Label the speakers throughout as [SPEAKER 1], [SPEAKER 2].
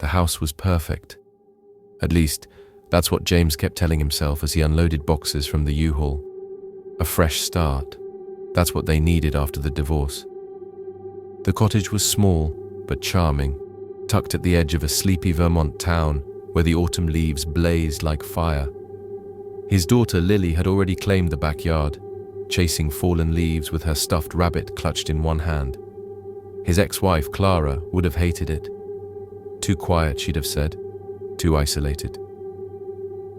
[SPEAKER 1] The house was perfect. At least, that's what James kept telling himself as he unloaded boxes from the U-Haul. A fresh start. That's what they needed after the divorce. The cottage was small, but charming, tucked at the edge of a sleepy Vermont town where the autumn leaves blazed like fire. His daughter Lily had already claimed the backyard, chasing fallen leaves with her stuffed rabbit clutched in one hand. His ex-wife, Clara, would have hated it. Too quiet, she'd have said. Too isolated.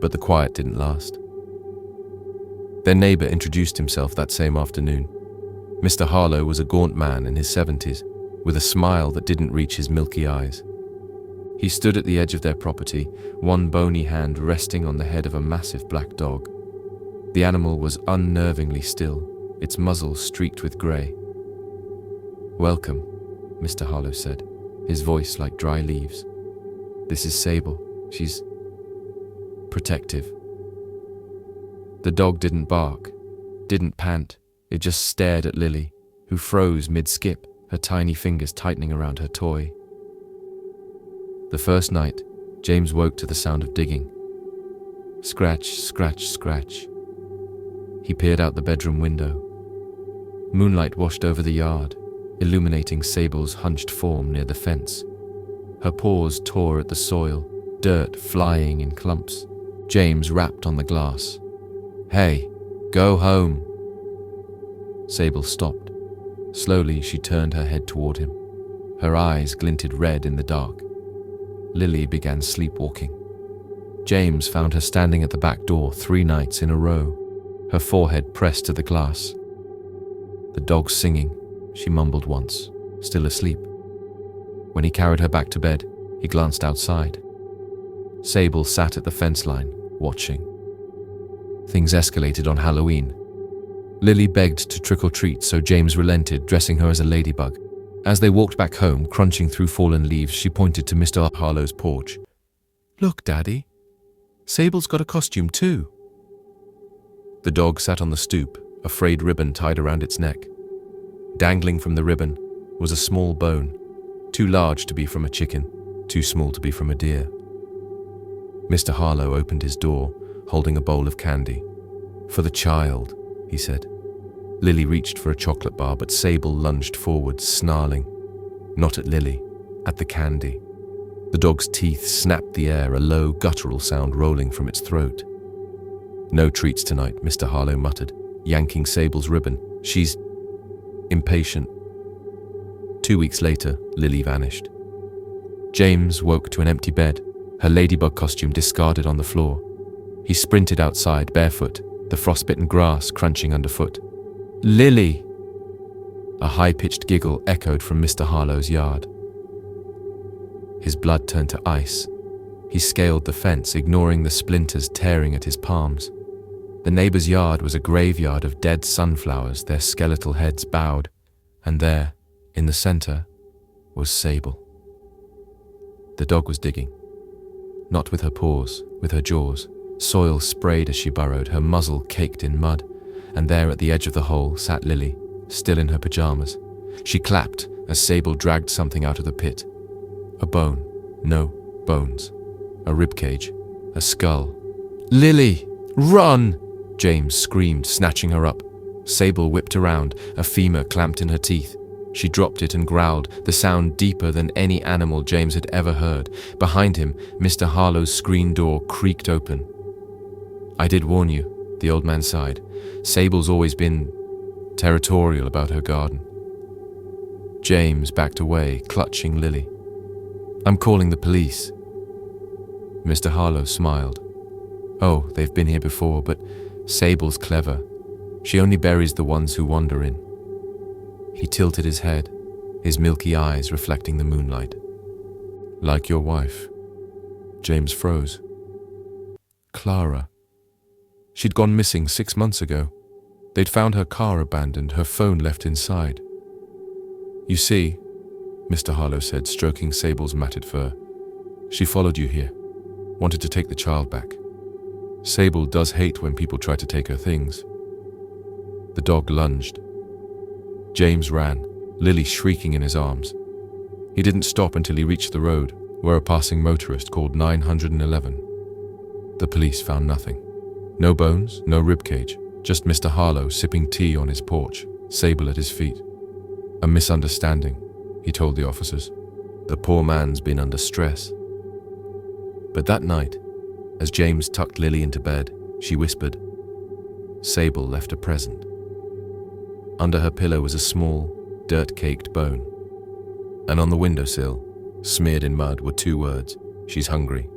[SPEAKER 1] But the quiet didn't last. Their neighbor introduced himself that same afternoon. Mr. Harlow was a gaunt man in his 70s, with a smile that didn't reach his milky eyes. He stood at the edge of their property, one bony hand resting on the head of a massive black dog. The animal was unnervingly still, its muzzle streaked with grey. "Welcome," Mr. Harlow said, his voice like dry leaves. "This is Sable. She's protective." The dog didn't bark, didn't pant. It just stared at Lily, who froze mid-skip, her tiny fingers tightening around her toy. The first night, James woke to the sound of digging. Scratch, scratch, scratch. He peered out the bedroom window. Moonlight washed over the yard, illuminating Sable's hunched form near the fence. Her paws tore at the soil, dirt flying in clumps. James rapped on the glass. "Hey, go home." Sable stopped. Slowly, she turned her head toward him. Her eyes glinted red in the dark. Lily began sleepwalking. James found her standing at the back door 3 nights in a row, her forehead pressed to the glass. "The dog's singing," she mumbled once, still asleep. When he carried her back to bed, he glanced outside. Sable sat at the fence line, watching. Things escalated on Halloween. Lily begged to trick-or-treat, so James relented, dressing her as a ladybug. As they walked back home, crunching through fallen leaves, she pointed to Mr. Harlow's porch. "Look, Daddy. Sable's got a costume too." The dog sat on the stoop, a frayed ribbon tied around its neck. Dangling from the ribbon was a small bone, too large to be from a chicken, too small to be from a deer. Mr. Harlow opened his door, holding a bowl of candy. "For the child," he said. Lily reached for a chocolate bar, but Sable lunged forward, snarling. Not at Lily, at the candy. The dog's teeth snapped the air, a low, guttural sound rolling from its throat. "No treats tonight," Mr. Harlow muttered, yanking Sable's ribbon. "She's impatient." 2 weeks later, Lily vanished. James woke to an empty bed, her ladybug costume discarded on the floor. He sprinted outside, barefoot, the frostbitten grass crunching underfoot. "Lily!" A high-pitched giggle echoed from Mr. Harlow's yard. His blood turned to ice. He scaled the fence, ignoring the splinters tearing at his palms. The neighbor's yard was a graveyard of dead sunflowers, their skeletal heads bowed, and there, in the center, was Sable. The dog was digging. Not with her paws, with her jaws. Soil sprayed as she burrowed, her muzzle caked in mud, and there at the edge of the hole sat Lily, still in her pajamas. She clapped as Sable dragged something out of the pit. A bone. No, bones. A ribcage. A skull. "Lily! Run!" James screamed, snatching her up. Sable whipped around, a femur clamped in her teeth. She dropped it and growled, the sound deeper than any animal James had ever heard. Behind him, Mr. Harlow's screen door creaked open. "I did warn you," the old man sighed. "Sable's always been territorial about her garden." James backed away, clutching Lily. "I'm calling the police." Mr. Harlow smiled. "Oh, they've been here before, but Sable's clever. She only buries the ones who wander in." He tilted his head, his milky eyes reflecting the moonlight. "Like your wife." James froze. Clara. She'd gone missing 6 months ago. They'd found her car abandoned, her phone left inside. "You see," Mr. Harlow said, stroking Sable's matted fur, "she followed you here, wanted to take the child back. Sable does hate when people try to take her things." The dog lunged. James ran, Lily shrieking in his arms. He didn't stop until he reached the road, where a passing motorist called 911. The police found nothing. No bones, no ribcage, just Mr. Harlow sipping tea on his porch, Sable at his feet. A misunderstanding, he told the officers. The poor man's been under stress. But that night, as James tucked Lily into bed, she whispered, Sable left a present. Under her pillow was a small, dirt-caked bone. And on the windowsill, smeared in mud, were 2 words, she's hungry.